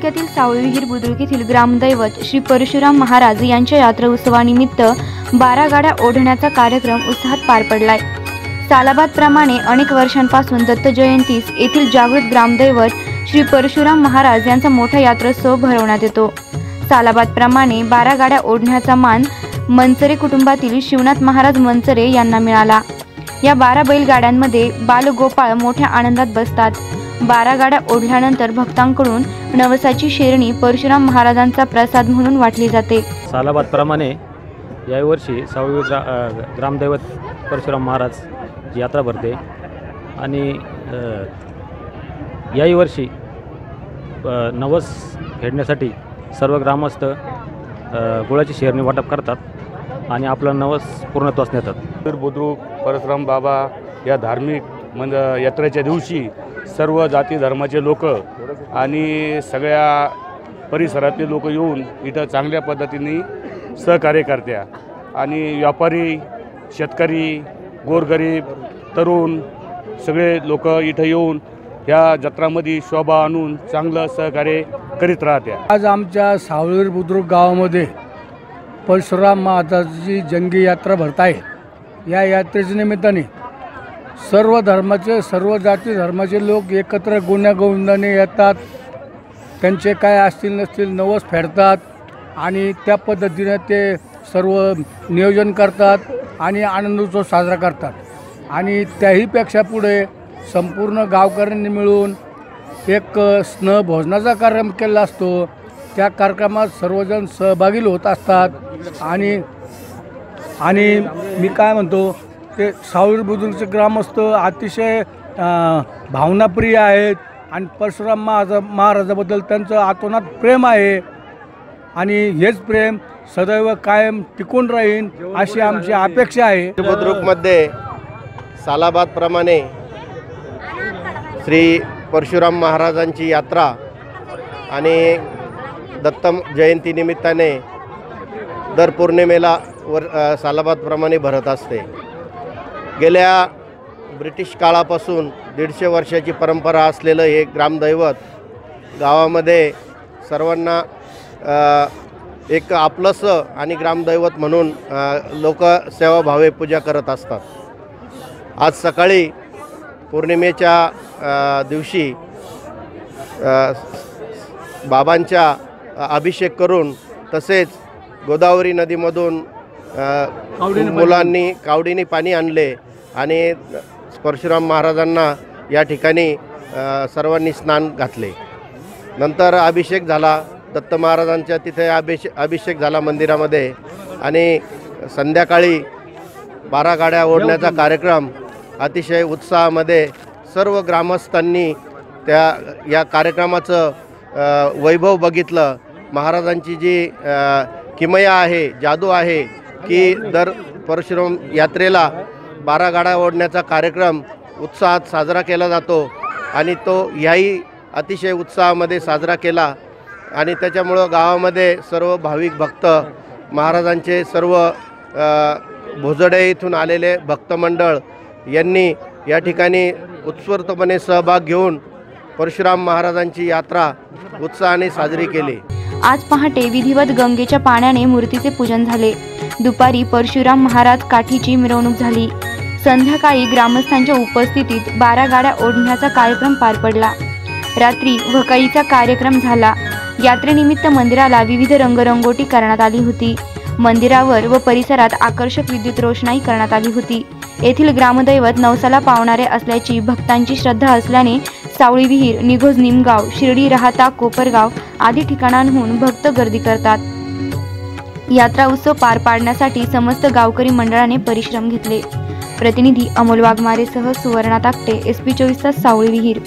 तालुक्यातील सावळी विहीर बुद्रुक येथील ग्रामदैवत श्री परशुराम महाराज यांच्या यात्रा उत्सवानिमित्त 12 गाड्या ओढण्याचा कार्यक्रम उत्साहात पार पडलाय। सालाबादप्रमाणे अनेक वर्षांपासून दत्त जयंतीस येथील जागृत ग्रामदैवत श्री परशुराम महाराज यांचा मोठा यात्रोत्सव भरवण्यात येतो। सालाबादप्रमाणे 12 गाड्या ओढण्याचा मान मनसरे कुटुंबातील शिवनाथ महाराज मनसरे यांना मिळाला। या 12 बैलगाड्यांमध्ये बालगोपाळ मोठ्या आनंदात बसतात। 12 गाड्या ओढल्यानंतर भक्तांकडून नवसाची शेरणी परशुराम महाराजांचा प्रसाद म्हणून वाटली जाते। सालाबादप्रमाणे याही वर्षी सावळी ग्रामदैवत परशुराम महाराज यात्रा भरते आणि याही वर्षी नवस फेडण्यासाठी सर्व ग्रामस्थ गुळाची शेरणी वाटप करतात आणि आपलं नवस पूर्णत्वास नेतात। बुद्रुक परशुराम बाबा या धार्मिक यात्रेच्या दिवशी सर्व जाती धर्माचे लोक आणि सगळ्या परिसरातले लोक येऊन इथं चांगल्या पद्धतीने सहकार्य करतात आणि व्यापारी, शेतकरी, गोरगरीब, तरुण सगळे लोक इथं येऊन ह्या जत्रामध्ये शोभा आणून चांगलं सहकार्य करीत राहतात। आज आमच्या सावळी बुद्रुक गावामध्ये परशुराम महाराजांची जंगी यात्रा भरत आहे। या यात्रेच्या निमित्ताने सर्व धर्माचे, सर्व जाती धर्माचे लोक एकत्र गुण्यागोविंदाने येतात। त्यांचे काय असतील नसतील नवस फेडतात आणि त्या पद्धतीने ते सर्व नियोजन करतात आणि आनंदोत्सव साजरा करतात। आणि त्याहीपेक्षा पुढे संपूर्ण गावकऱ्यांनी मिळून एक स्नेह भोजनाचा कार्यक्रम केला असतो। त्या कार्यक्रमात सर्वजण सहभागी होत असतात आणि मी काय म्हणतो ते सावळी बुद्रुकचे ग्रामस्थ अतिशय भावनाप्रिय आहेत आणि परशुराम महाराजाबद्दल त्यांचं आतोनात प्रेम आहे आणि हेच प्रेम सदैव कायम टिकून राहील अशी आमची अपेक्षा आहे। बुद्रुकमध्ये सालाबादप्रमाणे श्री परशुराम महाराजांची यात्रा आणि दत्त जयंती निमित्ताने दर पौर्णिमेला सालाबादप्रमाणे भरत असते। गेल्या ब्रिटिश काळापासून 150 वर्षाची परंपरा असलेलं हे ग्रामदैवत गावामध्ये सर्वांना एक आपलंसं आणि ग्रामदैवत म्हणून लोक सेवाभावे पूजा करत असतात। आज सकाळी पौर्णिमेच्या दिवशी बाबांचा अभिषेक करून तसेच गोदावरी नदीमधून मुलांनी कावडीने पाणी आणले आणि परशुराम महाराजांना या ठिकाणी सर्वांनी स्नान घातले। नंतर अभिषेक झाला, दत्त महाराजांच्या तिथे अभिषेक झाला मंदिरामध्ये आणि संध्याकाळी 12 गाड्या ओढण्याचा कार्यक्रम अतिशय उत्साहामध्ये सर्व ग्रामस्थांनी या कार्यक्रमाचं वैभव बघितलं। महाराजांची जी किमया आहे, जादू आहे की दर परशुराम यात्रेला 12 गाड्या ओढण्याचा कार्यक्रम उत्साहात साजरा केला जातो आणि तो याही अतिशय उत्साहामध्ये साजरा केला आणि त्याच्यामुळं गावामध्ये सर्व भाविक भक्त महाराजांचे सर्व भोजडे इथून आलेले भक्तमंडळ यांनी या ठिकाणी उत्स्फूर्तपणे सहभाग घेऊन परशुराम महाराजांची यात्रा उत्साहाने साजरी केली। आज पहाटे विधिवत गंगेच्या पाण्याने मूर्तीचे पूजन झाले। दुपारी परशुराम महाराज काठीची मिरवणूक झाली। संध्याकाळी ग्रामस्थांच्या उपस्थितीत 12 गाड्या ओढण्याचा कार्यक्रम पार पडला। रात्री वकाईचा कार्यक्रम झाला। यात्रेनिमित्त मंदिराला विविध रंगरंगोटी करण्यात आली होती। मंदिरावर व परिसरात आकर्षक विद्युत रोषणाई करण्यात आली होती। येथील ग्रामदैवत नवसाला पावणारे असल्याची भक्तांची श्रद्धा असल्याने सावळी विहीर, निघोज, निमगाव, शिर्डी, राहता, कोपरगाव आदी ठिकाणांहून भक्त गर्दी करतात। यात्रा उत्सव पार पाडण्यासाठी समस्त गावकरी मंडळाने परिश्रम घेतले। प्रतिनिधी अमोल वाघमारेसह सुवर्णा ताकटे, SP 24 तास, सावळी विहीर।